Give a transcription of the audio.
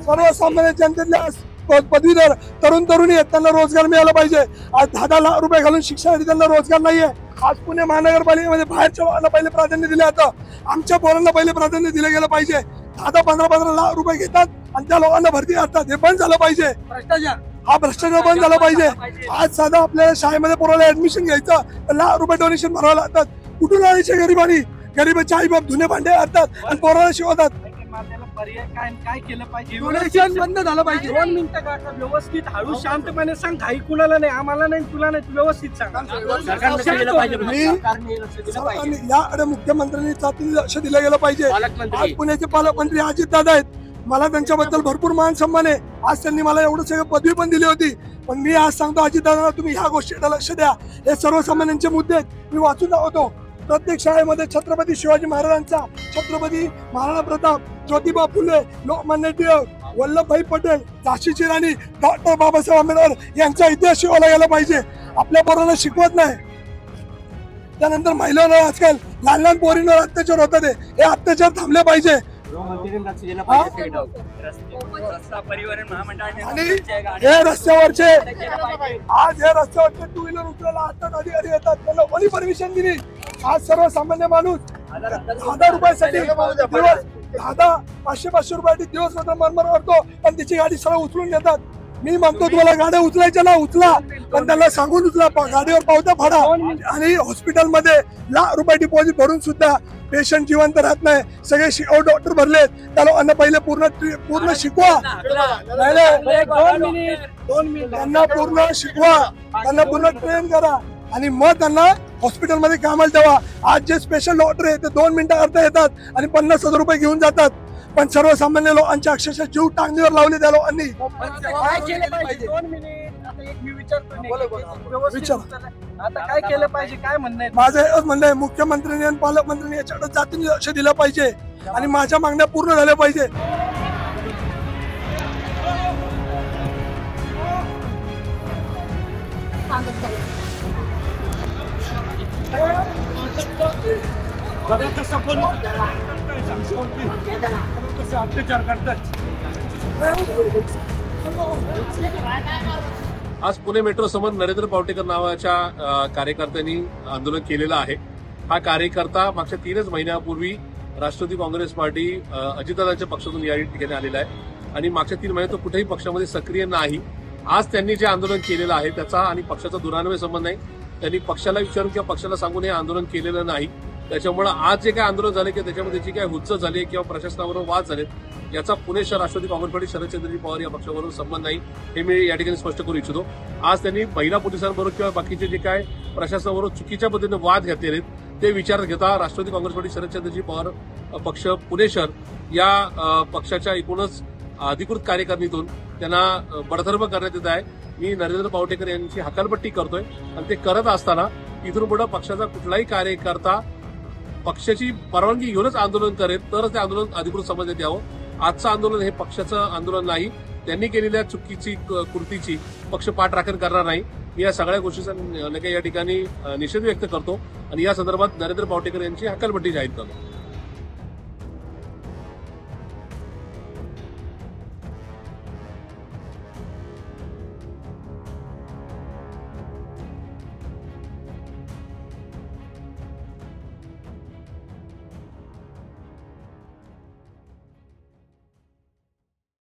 सर्वसामान्य जनतेला पदवीधर तरुण तरुणी आहेत त्यांना रोजगार मिळाला पाहिजे। आज 10 लाख रुपये घालून शिक्षणासाठी त्यांना रोजगार नाहीये। आज पुणे महानगरपालिकेमध्ये बाहेरच्या लोकांना पहिले प्राधान्य दिले जातं, आमच्या पोरांना पहिले प्राधान्य दिले गेलं पाहिजे। 10-15 लाख रुपये घेतात आणि त्या लोकांना भरती करतात, हे बंद झालं पाहिजे। हा भ्रष्टाचार बंद झाला पाहिजे। आज साधा आपल्याला शाळेमध्ये पोराला ऍडमिशन घ्यायचं तर लाख रुपये डोनेशन भरावं लागतात। कुठून आणायचे गरिबांनी? गरीबाचे आई बाप धुणे भांडे करतात आणि पोराला शिकवतात। काय केलं पाहिजे? डोनेशन बंद झालं पाहिजे। 2 मिनिटं काका, व्यवस्थित हळू शांतपणे सांग, घाई कुणाला नाही, आम्हाला नाही, तुला नाही, तू व्यवस्थित सांग। याकडे मुख्यमंत्र्यांनी तातडीने लक्ष दिलं गेलं पाहिजे। आज पुण्याचे पालकमंत्री अजितदादा आहेत, मला त्यांच्याबद्दल भरपूर मान सन्मान आहे। आज त्यांनी मला एवढं सगळं पदवी पण दिली होती, पण मी आज सांगतो अजितदादा तुम्ही ह्या गोष्टीकडे लक्ष द्या। हे सर्वसामान्यांचे मुद्दे आहेत। मी वाचून दाखवतो, प्रत्येक शाळेमध्ये छत्रपती शिवाजी महाराजांचा, छत्रपती महाराणा प्रताप, ज्योतिबा फुले, लोकमान्य टिळक, वल्लभभाई पटेल, झाशीची राणी, डॉक्टर बाबासाहेब आंबेडकर यांचा इतिहास शिकवला गेला पाहिजे। आपल्या पोरांना शिकवत नाही। त्यानंतर महिलांना आजकाल लहान लहान पोरींवर अत्याचार होतात, हे अत्याचार थांबले पाहिजे। आणि हे रस्त्यावरचे आज हे रस्त्यावरचे 2 व्हीलर उचलायला आता अधिकारी येतात, त्यांना कोणी परमिशन दिली? आज सर्वसामान्य माणूस 1000 रुपयासाठी दिवस 500 रुपयासाठी दिवस मरमर करतो, पण तिची गाडी सरळ उचलून नेतात। मी म्हणतो तुम्हाला गाड्या उचलायच्या ना उचला, पण त्यांना सांगून उचला, गाडीवर पावत्या फाडा। आणि हॉस्पिटलमध्ये लाख रुपये डिपॉझिट भरून सुद्धा पेशंट जिवंत राहत नाही। सगळे डॉक्टर भरलेत, त्या लोकांना पहिले पूर्ण शिकवा, त्यांना पूर्ण शिकवा, त्यांना पूर्ण ट्रेन करा आणि मग त्यांना हॉस्पिटलमध्ये कामाला ठेवा। आज जे स्पेशल डॉक्टर आहेत ते 2 मिनिटं करता येतात आणि 50,000 रुपये घेऊन जातात, पण सर्वसामान्य लोकांच्या अक्षरशः जीव टांगणीवर लावले त्या लोकांनी। आता काय केलं पाहिजे, काय म्हणणं आहे? माझं हेच म्हणणं आहे, मुख्यमंत्र्यांनी आणि पालकमंत्र्यांनी याच्याकडे जातीने लक्ष दिलं पाहिजे आणि माझ्या मागण्या पूर्ण झाल्या पाहिजे। आज पुणे मेट्रो समोर नरेंद्र पावटेकर नावाच्या कार्यकर्त्यांनी आंदोलन केलेलं आहे। हा कार्यकर्ता मागच्या 3 महिन्यापूर्वी राष्ट्रवादी काँग्रेस पार्टी अजितदादांच्या पक्षातून या ठिकाणी आलेला आहे आणि मागच्या 3 महिन्यात तो कुठेही पक्षामध्ये सक्रिय नाही। आज त्यांनी जे आंदोलन केलेलं आहे त्याचा आणि पक्षाचा दुरान्वय संबंध नाही। त्यांनी पक्षाला विचारून किंवा पक्षाला सांगून हे आंदोलन केलेलं नाही। त्याच्यामुळे आज जे काही आंदोलन झाले किंवा त्याच्यामध्ये जी काही हुज्जत झाली किंवा प्रशासनाबरोबर वाद झालेत, याचा पुणे शहर राष्ट्रवादी काँग्रेस पार्टी शरदचंद्रजी पवार या पक्षाबरोबर संबंध नाही, हे मी या ठिकाणी स्पष्ट करू इच्छितो। आज त्यांनी महिला पोलिसांबरोबर किंवा बाकीचे जे काय प्रशासनाबरोबर चुकीच्या पद्धतीने वाद घेतलेले आहेत ते विचारात घेता राष्ट्रवादी काँग्रेस पार्टी शरदचंद्रजी पवार पक्ष पुणे शहर या पक्षाच्या एकूणच अधिकृत कार्यकारिणीतून त्यांना बडतर्फ करण्यात येत आहे। मी नरेंद्र पावटेकर यांची हकालपट्टी करतोय आणि ते करत असताना इथून पुढे पक्षाचा कुठलाही कार्यकर्ता पक्षाची परवानगी घेऊनच आंदोलन करेल तरच ते आंदोलन अधिकृत समजण्यात यावं। आजचं आंदोलन हे पक्षाचं आंदोलन नाही, त्यांनी केलेल्या चुकीची कृतीची पक्ष पाठराखण करणार नाही। मी या सगळ्या गोष्टीचा या ठिकाणी निषेध व्यक्त करतो आणि या संदर्भात नरेंद्र पावटेकर यांची हकालपट्टी जाहीर करतो।